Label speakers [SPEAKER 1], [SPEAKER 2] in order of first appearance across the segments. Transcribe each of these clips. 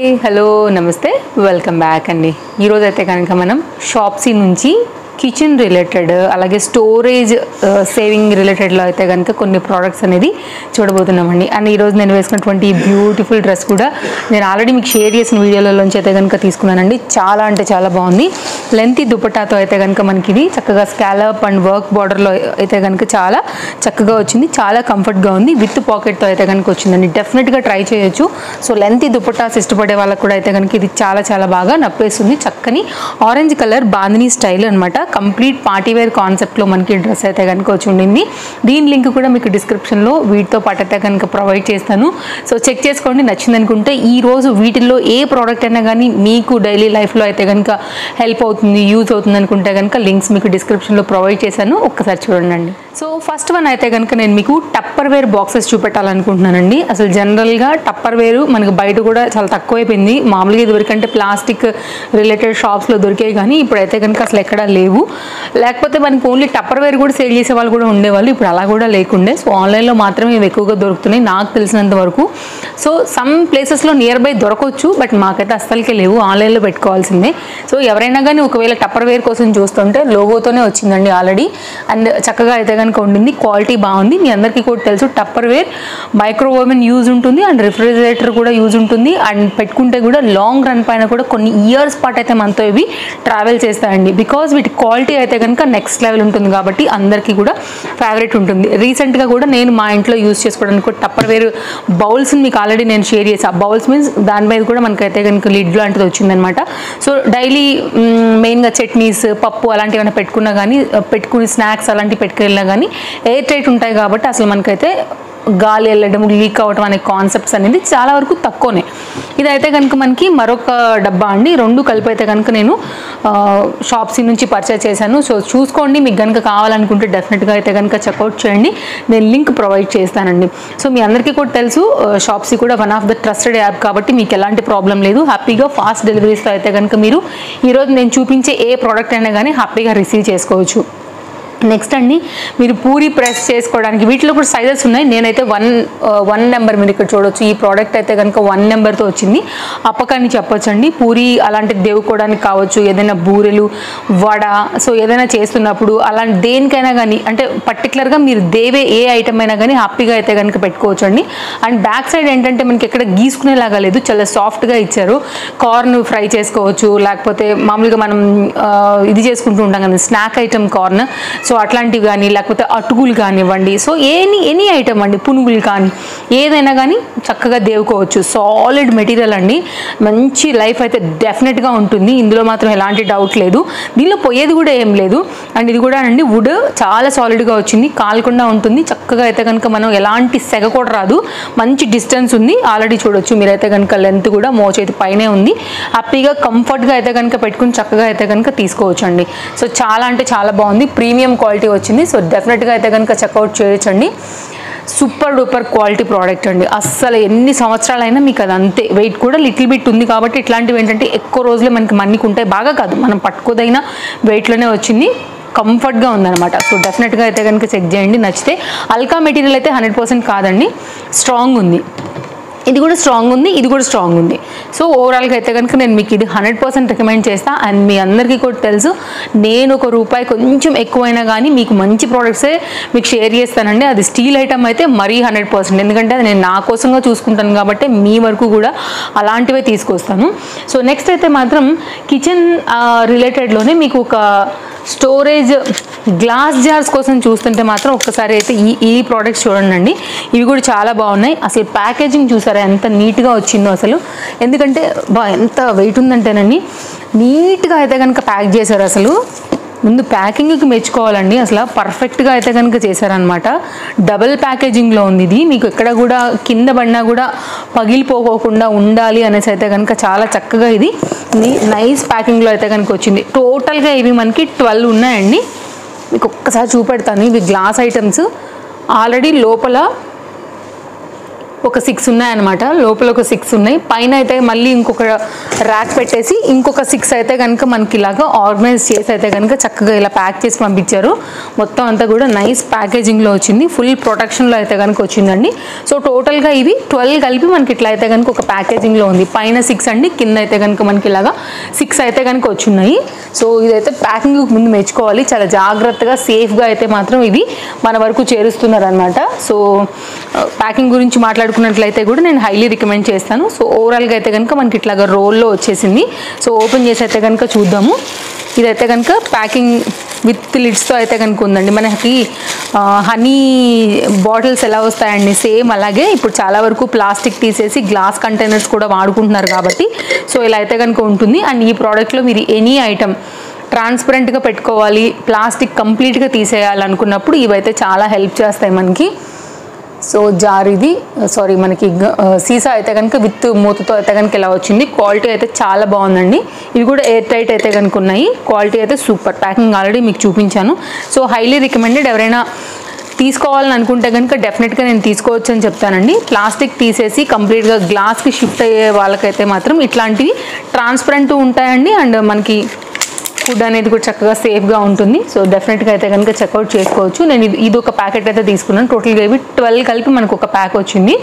[SPEAKER 1] Hello నమస్తే welcome back అండి. ఈరోజు అయితే కనుక మనం షాప్సీ నుంచి కిచెన్ రిలేటెడ్ అలాగే స్టోరేజ్ సేవింగ్ రిలేటెడ్లో అయితే కనుక కొన్ని ప్రోడక్ట్స్ అనేది చూడబోతున్నామండి. అండ్ ఈరోజు నేను వేసుకున్నటువంటి బ్యూటిఫుల్ డ్రెస్ కూడా నేను ఆల్రెడీ మీకు షేర్ చేసిన వీడియోలలోంచి అయితే కనుక తీసుకున్నానండి. చాలా అంటే చాలా బాగుంది. లెంతీ దుపట్టాతో అయితే కనుక మనకి ఇది చక్కగా స్కాలప్ అండ్ వర్క్ బార్డర్లో అయితే కనుక చాలా చక్కగా వచ్చింది. చాలా కంఫర్ట్గా ఉంది. విత్ పాకెట్తో అయితే కనుక వచ్చిందండి. డెఫినెట్గా ట్రై చేయొచ్చు. సో లెంతీ దుపట్టాస్ ఇష్టపడే వాళ్ళకు కూడా అయితే కనుక ఇది చాలా చాలా బాగా నప్పేస్తుంది. చక్కని ఆరెంజ్ కలర్ బాందినీ స్టైల్ అనమాట. కంప్లీట్ పార్టీవేర్ కాన్సెప్ట్లో మనకి డ్రెస్ అయితే కనుక వచ్చి ఉండింది. దీని లింక్ కూడా మీకు డిస్క్రిప్షన్లో వీటితో పాటు అయితే కనుక ప్రొవైడ్ చేస్తాను. సో చెక్ చేసుకోండి. నచ్చింది అనుకుంటే ఈరోజు వీటిల్లో ఏ ప్రోడక్ట్ అయినా కానీ మీకు డైలీ లైఫ్లో అయితే కనుక హెల్ప్ అవుతుంది, యూజ్ అవుతుంది అనుకుంటే కనుక లింక్స్ మీకు డిస్క్రిప్షన్లో ప్రొవైడ్ చేశాను. ఒక్కసారి చూడండి. సో ఫస్ట్ వన్ అయితే కనుక నేను మీకు టప్పర్ వేర్ బాక్సెస్ చూపెట్టాలనుకుంటున్నానండి. అసలు జనరల్గా టప్పర్ వేరు మనకు బయట కూడా చాలా తక్కువైపోయింది. మామూలుగా ఇదివరకంటే ప్లాస్టిక్ రిలేటెడ్ షాప్స్లో దొరికేవి, కానీ ఇప్పుడైతే కనుక అసలు ఎక్కడా లేవు. లేకపోతే మనకి ఓన్లీ టప్పర్ వేర్ కూడా సేల్ చేసే వాళ్ళు కూడా ఉండేవాళ్ళు. ఇప్పుడు అలా కూడా లేకుండే. సో ఆన్లైన్లో మాత్రమే ఇవి ఎక్కువగా దొరుకుతున్నాయి నాకు తెలిసినంత వరకు. సో సమ్ ప్లేసెస్లో నియర్ బై దొరకవచ్చు, బట్ మాకైతే అస్సలకే లేవు. ఆన్లైన్లో పెట్టుకోవాల్సిందే. సో ఎవరైనా కానీ ఒకవేళ టప్పర్ వేర్ కోసం చూస్తుంటే లోగోతోనే వచ్చిందండి ఆల్రెడీ. అండ్ చక్కగా అయితే కనుక ఉండింది. క్వాలిటీ బాగుంది. మీ అందరికీ కూడా తెలుసు Tupperware micro oven use ఉంటుంది అండ్ రిఫ్రిజిరేటర్ కూడా యూజ్ ఉంటుంది. అండ్ పెట్టుకుంటే కూడా లాంగ్ రన్ పైన కూడా కొన్ని ఇయర్స్ పాటు అయితే మనతో ఇవి ట్రావెల్ చేస్తాయండి. బికాజ్ వీటి క్వాలిటీ అయితే కనుక నెక్స్ట్ లెవెల్ ఉంటుంది కాబట్టి అందరికీ కూడా ఫేవరెట్ ఉంటుంది. రీసెంట్గా కూడా నేను మా ఇంట్లో యూజ్ చేసుకోవడానికి టప్పర్ వేర్ బౌల్స్ని మీకు ఆల్రెడీ నేను షేర్ చేసి, ఆ బౌల్స్ మీన్స్ దాని మీద కూడా మనకైతే కనుక లిడ్ లాంటిది వచ్చిందనమాట. సో డైలీ మెయిన్గా చట్నీస్, పప్పు అలాంటివి ఏమైనా పెట్టుకున్నా కానీ, పెట్టుకుని స్నాక్స్ అలాంటివి పెట్టుకెళ్ళినా కానీ ఎయిర్ టైట్ ఉంటాయి కాబట్టి అసలు మనకైతే గాలి వెళ్ళడం, లీక్ అవ్వడం అనే కాన్సెప్ట్స్ అనేది చాలా వరకు తక్కువనే. ఇదైతే కనుక మనకి మరొక డబ్బా అండి. రెండు కలిపి అయితే కనుక నేను షాప్సీ నుంచి పర్చేస్ చేశాను. సో చూసుకోండి. మీకు కనుక కావాలనుకుంటే డెఫినెట్గా అయితే కనుక చెక్అవుట్ చేయండి. నేను లింక్ ప్రొవైడ్ చేస్తానండి. సో మీ అందరికీ కూడా తెలుసు షాప్సీ కూడా one of the trusted app కాబట్టి మీకు ఎలాంటి ప్రాబ్లం లేదు. హ్యాపీగా ఫాస్ట్ డెలివరీస్తో అయితే కనుక మీరు ఈరోజు నేను చూపించే ఏ ప్రోడక్ట్ అయినా కానీ హ్యాపీగా రిసీవ్ చేసుకోవచ్చు. నెక్స్ట్ అండి, మీరు పూరి ప్రెస్ చేసుకోవడానికి వీటిలో కూడా సైజెస్ ఉన్నాయి. నేనైతే వన్ నెంబర్ మీరు ఇక్కడ చూడవచ్చు. ఈ ప్రోడక్ట్ అయితే కనుక 1 నెంబర్తో వచ్చింది. అప్పకాన్ని చెప్పొచ్చు అండి. పూరి అలాంటిది దేవుకోవడానికి కావచ్చు, ఏదైనా బూరెలు, వడ, సో ఏదైనా చేస్తున్నప్పుడు అలాంటి దేనికైనా కానీ, అంటే పర్టికులర్గా మీరు దేవే ఏ ఐటమ్ అయినా కానీ హ్యాపీగా అయితే కనుక పెట్టుకోవచ్చు అండి. అండ్ బ్యాక్ సైడ్ ఏంటంటే మనకి ఎక్కడ గీసుకునేలాగా లేదు, చాలా సాఫ్ట్గా ఇచ్చారు. కార్న్ ఫ్రై చేసుకోవచ్చు, లేకపోతే మామూలుగా మనం ఇది చేసుకుంటూ ఉంటాం కదా స్నాక్ ఐటమ్ కార్న్, సో అట్లాంటివి కానీ, లేకపోతే అటుకులు కానివ్వండి, సో ఎనీ ఐటమ్ అండి, పునుగులు కానీ ఏదైనా కానీ చక్కగా దేవుకోవచ్చు. సాలిడ్ మెటీరియల్ అండి. మంచి లైఫ్ అయితే డెఫినెట్గా ఉంటుంది. ఇందులో మాత్రం ఎలాంటి డౌట్ లేదు. దీనిలో పోయేది కూడా ఏం లేదు. అండ్ ఇది కూడా అండి వుడ్ చాలా సాలిడ్గా వచ్చింది. కాలకుండా ఉంటుంది. చక్కగా అయితే కనుక మనం ఎలాంటి సెగ కూడా రాదు. మంచి డిస్టెన్స్ ఉంది. ఆల్రెడీ చూడొచ్చు మీరైతే కనుక లెంత్ కూడా మోచేతి పైనే ఉంది. హ్యాపీగా కంఫర్ట్గా అయితే కనుక పెట్టుకుని చక్కగా అయితే కనుక తీసుకోవచ్చు అండి. సో చాలా అంటే చాలా బాగుంది. ప్రీమియం క్వాలిటీ వచ్చింది. సో డెఫినెట్గా అయితే కనుక చెక్అవుట్ చేయొచ్చండి. సూపర్ డూపర్ క్వాలిటీ ప్రోడక్ట్ అండి. అస్సలు ఎన్ని సంవత్సరాలైనా మీకు అది అంతే. వెయిట్ కూడా లిటిల్ బిట్ ఉంది కాబట్టి ఇట్లాంటివి ఏంటంటే ఎక్కువ రోజులే మనకి మన్నికి ఉంటాయి. బాగా కాదు, మనం పట్టుకోదైనా వెయిట్లోనే వచ్చింది. కంఫర్ట్గా ఉందన్నమాట. సో డెఫినెట్గా అయితే కనుక చెక్ చేయండి. నచ్చితే అల్కా మెటీరియల్ అయితే 100% కాదండి, స్ట్రాంగ్ ఉంది. ఇది కూడా స్ట్రాంగ్ ఉంది, ఇది కూడా స్ట్రాంగ్ ఉంది. సో ఓవరాల్గా అయితే కనుక నేను మీకు ఇది 100% రికమెండ్ చేస్తాను. అండ్ మీ అందరికీ కూడా తెలుసు నేను ₹1 కొంచెం ఎక్కువైనా కానీ మీకు మంచి ప్రోడక్ట్సే మీకు షేర్ చేస్తానండి. అది స్టీల్ ఐటమ్ అయితే మరీ 100%, ఎందుకంటే అది నేను నా కోసంగా చూసుకుంటాను కాబట్టి మీ వరకు కూడా అలాంటివే తీసుకొస్తాను. సో నెక్స్ట్ అయితే మాత్రం కిచెన్ రిలేటెడ్లోనే మీకు ఒక స్టోరేజ్ గ్లాస్ జార్స్ కోసం చూస్తుంటే మాత్రం ఒక్కసారి అయితే ఈ ప్రోడక్ట్స్ చూడండి. ఇవి కూడా చాలా బాగున్నాయి. అసలు ప్యాకేజింగ్ చూసారా ఎంత నీట్గా వచ్చిందో అసలు. ఎందుకంటే ఎంత వెయిట్ ఉందంటేనండి నీట్గా అయితే కనుక ప్యాక్ చేశారు. అసలు ముందు ప్యాకింగ్కి మెచ్చుకోవాలండి. అసలు పర్ఫెక్ట్గా అయితే కనుక చేశారనమాట. డబుల్ ప్యాకేజింగ్లో ఉంది ఇది. మీకు ఎక్కడ కూడా కింద పడినా కూడా పగిలిపోకుండా ఉండాలి అనేసి అయితే కనుక చాలా చక్కగా ఇది నైస్ ప్యాకింగ్లో అయితే కనుక వచ్చింది. టోటల్గా ఇవి మనకి 12 ఉన్నాయండి. మీకు ఒక్కసారి చూపెడతాను. ఇవి గ్లాస్ ఐటమ్స్. ఆల్రెడీ లోపల ఒక 6 ఉన్నాయన్నమాట. లోపల ఒక 6 ఉన్నాయి. పైన అయితే మళ్ళీ ఇంకొక ర్యాక్ పెట్టేసి ఇంకొక 6 అయితే కనుక మనకి ఇలాగా ఆర్గనైజ్ చేసి అయితే కనుక చక్కగా ఇలా ప్యాక్ చేసి పంపించారు. మొత్తం అంతా కూడా నైస్ ప్యాకేజింగ్లో వచ్చింది, ఫుల్ ప్రొటెక్షన్లో అయితే కనుక వచ్చిందండి. సో టోటల్గా ఇవి 12 కలిపి మనకి ఇట్లా అయితే కనుక ఒక ప్యాకేజింగ్లో ఉంది. పైన 6 అండి, కింద అయితే కనుక మనకి ఇలాగా 6 అయితే కనుక వచ్చున్నాయి. సో ఇదైతే ప్యాకింగ్ ముందు మెచ్చుకోవాలి, చాలా జాగ్రత్తగా సేఫ్గా అయితే మాత్రం ఇవి మన వరకు చేరుస్తున్నారు అనమాట. సో ప్యాకింగ్ గురించి మాట్లాడుకున్నట్లయితే కూడా నేను హైలీ రికమెండ్ చేస్తాను. సో ఓవరాల్గా అయితే కనుక మనకి ఇట్లాగా రోల్లో వచ్చేసింది. సో ఓపెన్ చేసి అయితే కనుక చూద్దాము. ఇదైతే కనుక ప్యాకింగ్ విత్ లిడ్స్తో అయితే కనుక ఉందండి. మనకి హనీ బాటిల్స్ ఎలా వస్తాయండి, సేమ్ అలాగే ఇప్పుడు చాలా వరకు ప్లాస్టిక్ తీసేసి గ్లాస్ కంటైనర్స్ కూడా వాడుకుంటున్నారు కాబట్టి సో ఇలా అయితే కనుక ఉంటుంది. అండ్ ఈ ప్రోడక్ట్లో మీరు ఎనీ ఐటమ్ ట్రాన్స్పరెంట్గా పెట్టుకోవాలి, ప్లాస్టిక్ కంప్లీట్గా తీసేయాలనుకున్నప్పుడు ఇవైతే చాలా హెల్ప్ చేస్తాయి మనకి. సో జార్ ఇది మనకి సీసా అయితే కనుక విత్ మూతతో అయితే కనుక ఇలా వచ్చింది. క్వాలిటీ అయితే చాలా బాగుందండి. ఇవి కూడా ఎయిర్ టైట్ అయితే కనుక ఉన్నాయి. క్వాలిటీ అయితే సూపర్, ప్యాకింగ్ ఆల్రెడీ మీకు చూపించాను. So highly recommended. ఎవరైనా తీసుకోవాలని అనుకుంటే కనుక డెఫినెట్గా నేను తీసుకోవచ్చు అని చెప్తానండి. ప్లాస్టిక్ తీసేసి కంప్లీట్గా గ్లాస్కి షిఫ్ట్ అయ్యే వాళ్ళకైతే మాత్రం ఇట్లాంటివి ట్రాన్స్పరెంట్ ఉంటాయండి. అండ్ మనకి ఫుడ్ అనేది కూడా చక్కగా సేఫ్గా ఉంటుంది. సో డెఫినెట్గా అయితే కనుక చెక్అవుట్ చేసుకోవచ్చు. నేను ఇది ఒక ప్యాకెట్ అయితే తీసుకున్నాను. టోటల్గా ఇవి 12 కలిపి మనకు ఒక ప్యాక్ వచ్చింది.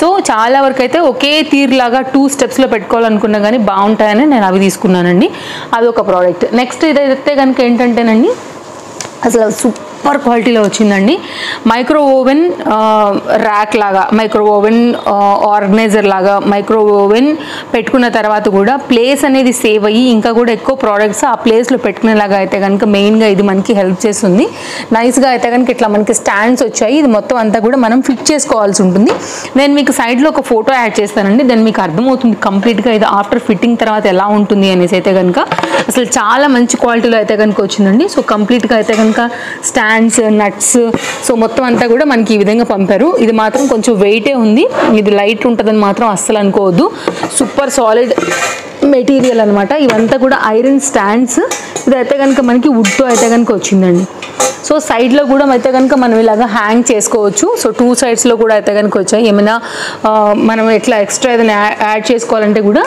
[SPEAKER 1] సో చాలా వరకు అయితే ఒకే తీరులాగా 2 స్టెప్స్లో పెట్టుకోవాలనుకున్నా కానీ బాగుంటాయని నేను అవి తీసుకున్నానండి. అదొక ప్రోడక్ట్. నెక్స్ట్ ఇదైతే కనుక ఏంటంటేనండి అసలు సూపర్ క్వాలిటీలో వచ్చిందండి. మైక్రో ఓవెన్ ర్యాక్ లాగా, మైక్రో ఓవెన్ ఆర్గనైజర్ లాగా, మైక్రో ఓవెన్ పెట్టుకున్న తర్వాత కూడా ప్లేస్ అనేది సేవ్ అయ్యి ఇంకా కూడా ఎక్కువ ప్రోడక్ట్స్ ఆ ప్లేస్లో పెట్టుకునేలాగా అయితే కనుక మెయిన్గా ఇది మనకి హెల్ప్ చేస్తుంది. నైస్గా అయితే కనుక ఇట్లా మనకి స్టాండ్స్ వచ్చాయి. ఇది మొత్తం అంతా కూడా మనం ఫిట్ చేసుకోవాల్సి ఉంటుంది. నేను మీకు సైడ్లో ఒక ఫోటో యాడ్ చేస్తానండి, దాన్ని మీకు అర్థమవుతుంది కంప్లీట్గా ఇది ఆఫ్టర్ ఫిట్టింగ్ తర్వాత ఎలా ఉంటుంది అనేసి. అయితే కనుక అసలు చాలా మంచి క్వాలిటీలో అయితే కనుక వచ్చిందండి. సో కంప్లీట్గా అయితే కనుక స్టాండ్స్, నట్స్, సో మొత్తం అంతా కూడా మనకి ఈ విధంగా పంపారు. ఇది మాత్రం కొంచెం వెయిటే ఉంది, ఇది లైట్ ఉంటుందని మాత్రం అస్సలు అనుకోవద్దు. సూపర్ సాలిడ్ మెటీరియల్ అనమాట. ఇవంతా కూడా ఐరన్ స్టాండ్స్. ఇదైతే కనుక మనకి వుడ్తో అయితే కనుక వచ్చిందండి. సో సైడ్లో కూడా అయితే కనుక మనం ఇలాగా హ్యాంగ్ చేసుకోవచ్చు. సో 2 సైడ్స్లో కూడా అయితే కనుక వచ్చాయి. ఏమైనా మనం ఎట్లా ఎక్స్ట్రా ఏదైనా యాడ్ చేసుకోవాలంటే కూడా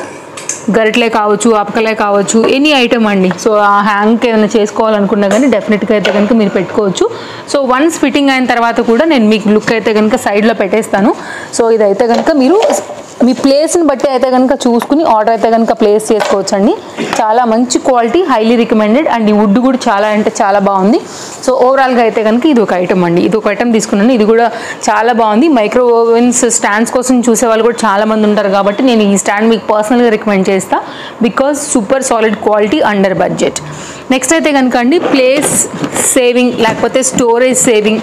[SPEAKER 1] గరిటలే కావచ్చు, అపకలే కావచ్చు, ఎనీ ఐటమ్ అండి. సో ఆ హ్యాంగ్కి ఏమైనా చేసుకోవాలనుకున్నా కానీ డెఫినెట్గా అయితే కనుక మీరు పెట్టుకోవచ్చు. సో వన్స్ ఫిట్టింగ్ అయిన తర్వాత కూడా నేను మీకు లుక్ అయితే కనుక సైడ్లో పెట్టేస్తాను. సో ఇదైతే కనుక మీరు మీ ప్లేస్ని బట్టి అయితే కనుక చూసుకుని ఆర్డర్ అయితే కనుక ప్లేస్ చేసుకోవచ్చు అండి. చాలా మంచి క్వాలిటీ, హైలీ రికమెండెడ్. అండ్ ఈ వుడ్ కూడా చాలా అంటే చాలా బాగుంది. సో ఓవరాల్గా అయితే కనుక ఇది ఒక ఐటమ్ అండి. ఇది ఒక ఐటమ్ తీసుకున్నాను. ఇది కూడా చాలా బాగుంది. మైక్రో ఓవెన్స్ స్టాండ్స్ కోసం చూసే వాళ్ళు కూడా చాలా మంది ఉంటారు కాబట్టి నేను ఈ స్టాండ్ మీకు పర్సనల్గా రికమెండ్ చేస్తాను. Because super solid quality, under budget. Next అయితే కనుక అండి ప్లేస్ సేవింగ్ లేకపోతే స్టోరేజ్ సేవింగ్,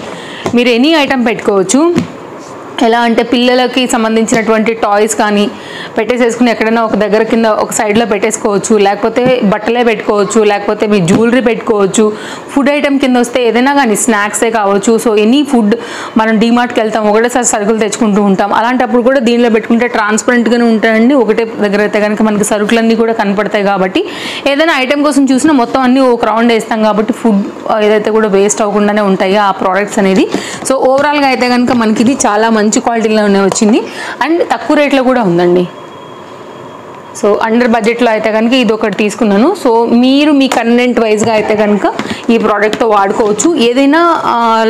[SPEAKER 1] మీరు ఎనీ ఐటమ్ పెట్టుకోవచ్చు. ఎలా అంటే పిల్లలకి సంబంధించినటువంటి టాయ్స్ కానీ పెట్టేసేసుకుని ఎక్కడైనా ఒక దగ్గర కింద ఒక సైడ్లో పెట్టేసుకోవచ్చు, లేకపోతే బట్టలే పెట్టుకోవచ్చు, లేకపోతే మీ జ్యువెలరీ పెట్టుకోవచ్చు. ఫుడ్ ఐటమ్ కింద వస్తే ఏదైనా కానీ స్నాక్సే కావచ్చు. సో ఎనీ ఫుడ్ మనం డీమార్ట్కి వెళ్తాం, ఒకటేసారి సరుకులు తెచ్చుకుంటూ ఉంటాం. అలాంటప్పుడు కూడా దీనిలో పెట్టుకుంటే ట్రాన్స్పరెంట్గానే ఉంటాయండి. ఒకటే దగ్గర అయితే కనుక మనకి సరుకులన్నీ కూడా కనపడతాయి కాబట్టి ఏదైనా ఐటమ్ కోసం చూసినా మొత్తం అన్నీ ఒక రౌండ్ వేస్తాం కాబట్టి ఫుడ్ ఏదైతే కూడా వేస్ట్ అవ్వకుండానే ఉంటాయి ఆ ప్రోడక్ట్స్ అనేది. సో ఓవరాల్గా అయితే కనుక మనకి ఇది చాలా మంచి క్వాలిటీలోనే వచ్చింది అండ్ తక్కువ రేట్లో కూడా ఉందండి. సో అండర్ బడ్జెట్లో అయితే కనుక ఇది ఒకటి తీసుకున్నాను. సో మీరు మీ కన్వెంట్ వైజ్గా అయితే కనుక ఈ ప్రోడక్ట్తో వాడుకోవచ్చు. ఏదైనా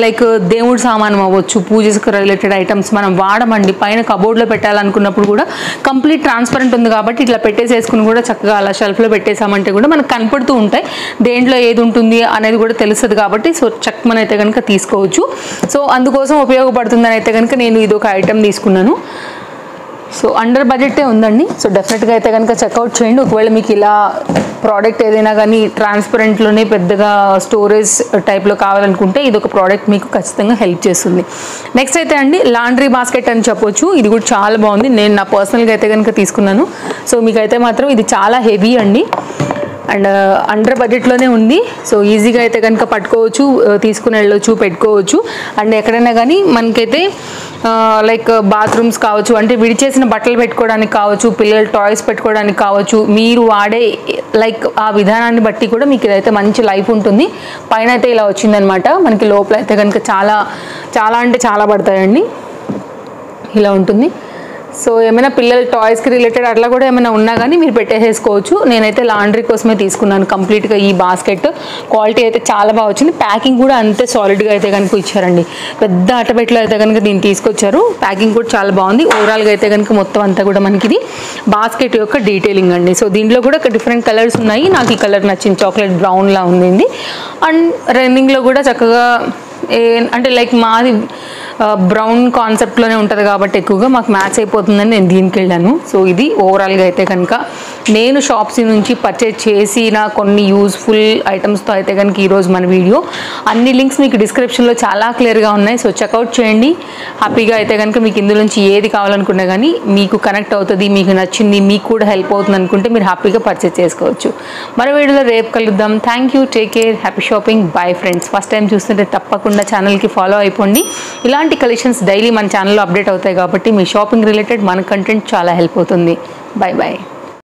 [SPEAKER 1] లైక్ దేవుడి సామానం అవ్వచ్చు, పూజకి రిలేటెడ్ ఐటమ్స్ మనం వాడమండి. పైన కబోర్డ్లో పెట్టాలనుకున్నప్పుడు కూడా కంప్లీట్ ట్రాన్స్పరెంట్ ఉంది కాబట్టి ఇట్లా పెట్టేసేసుకుని కూడా చక్కగా అలా షెల్ఫ్లో పెట్టేసామంటే కూడా మనకు కనపడుతూ ఉంటాయి దేంట్లో ఏది ఉంటుంది అనేది కూడా తెలుస్తుంది కాబట్టి సో చక్కమని అయితే కనుక తీసుకోవచ్చు. సో అందుకోసం ఉపయోగపడుతుందని అయితే కనుక నేను ఇది ఒక ఐటమ్ తీసుకున్నాను. సో అండర్ బడ్జెటే ఉందండి. సో డెఫినెట్గా అయితే కనుక చెక్అవుట్ చేయండి. ఒకవేళ మీకు ఇలా ప్రోడక్ట్ ఏదైనా కానీ ట్రాన్స్పరెంట్లోనే పెద్దగా స్టోరేజ్ టైప్లో కావాలనుకుంటే ఇది ఒక ప్రోడక్ట్ మీకు ఖచ్చితంగా హెల్ప్ చేస్తుంది. నెక్స్ట్ అయితే అండి లాండ్రీ బాస్కెట్ అని చెప్పొచ్చు. ఇది కూడా చాలా బాగుంది. నేను నా పర్సనల్గా అయితే కనుక తీసుకున్నాను. సో మీకైతే మాత్రం ఇది చాలా హెవీ అండి అండ్ అండర్ బడ్జెట్లోనే ఉంది. సో ఈజీగా అయితే కనుక పట్టుకోవచ్చు, తీసుకుని వెళ్ళొచ్చు, పెట్టుకోవచ్చు. అండ్ ఎక్కడైనా కానీ మనకైతే లైక్ బాత్రూమ్స్ కావచ్చు, అంటే విడిచేసిన బట్టలు పెట్టుకోవడానికి కావచ్చు, పిల్లల టాయ్స్ పెట్టుకోవడానికి కావచ్చు, మీరు వాడే లైక్ ఆ విధానాన్ని బట్టి కూడా మీకు ఇదైతే మంచి లైఫ్ ఉంటుంది. పైన అయితే ఇలా వచ్చిందనమాట. మనకి లోపల అయితే కనుక చాలా చాలా అంటే చాలా పడతాయండి. ఇలా ఉంటుంది. సో ఏమైనా పిల్లల టాయ్స్కి రిలేటెడ్ అట్లా కూడా ఏమైనా ఉన్నా కానీ మీరు పెట్టేసేసుకోవచ్చు. నేనైతే లాండ్రీ కోసమే తీసుకున్నాను కంప్లీట్గా ఈ బాస్కెట్. క్వాలిటీ అయితే చాలా బాగా వచ్చింది. ప్యాకింగ్ కూడా అంతే సాలిడ్గా అయితే కనుక ఇచ్చారండి. పెద్ద అట్టపెట్టలో అయితే కనుక దీన్ని తీసుకొచ్చారు. ప్యాకింగ్ కూడా చాలా బాగుంది. ఓవరాల్గా అయితే కనుక మొత్తం అంతా కూడా మనకి ఇది బాస్కెట్ యొక్క డీటెయిలింగ్ అండి. సో దీంట్లో కూడా డిఫరెంట్ కలర్స్ ఉన్నాయి. నాకు ఈ కలర్ నచ్చింది, చాక్లెట్ బ్రౌన్లా ఉంది. అండ్ రన్నింగ్లో కూడా చక్కగా అంటే లైక్ మాది బ్రౌన్ కాన్సెప్ట్లోనే ఉంటుంది కాబట్టి ఎక్కువగా మాకు మ్యాచ్ అయిపోతుందని నేను దీనికి వెళ్ళాను. సో ఇది ఓవరాల్గా అయితే కనుక నేను షాప్సీ నుంచి పర్చేజ్ చేసిన కొన్ని యూస్ఫుల్ ఐటమ్స్తో అయితే కనుక ఈరోజు మన వీడియో. అన్ని లింక్స్ మీకు డిస్క్రిప్షన్లో చాలా క్లియర్గా ఉన్నాయి. సో చెక్అవుట్ చేయండి హ్యాపీగా. అయితే కనుక మీకు ఇందులో నుంచి ఏది కావాలనుకున్నా కానీ మీకు కనెక్ట్ అవుతుంది, మీకు నచ్చింది, మీకు కూడా హెల్ప్ అవుతుంది అనుకుంటే మీరు హ్యాపీగా పర్చేజ్ చేసుకోవచ్చు. మరో వీడియోలో రేపు కలుద్దాం. Thank you, take care, happy shopping, bye friends. First time చూస్తుంటే తప్పకుండా ఛానల్కి ఫాలో అయిపోండి. ఇలాంటి కలెక్షన్స్ డైలీ మన ఛానల్లో అప్డేట్ అవుతాయి కాబట్టి మీ షాపింగ్ రిలేటెడ్ మన కంటెంట్ చాలా హెల్ప్ అవుతుంది. By by.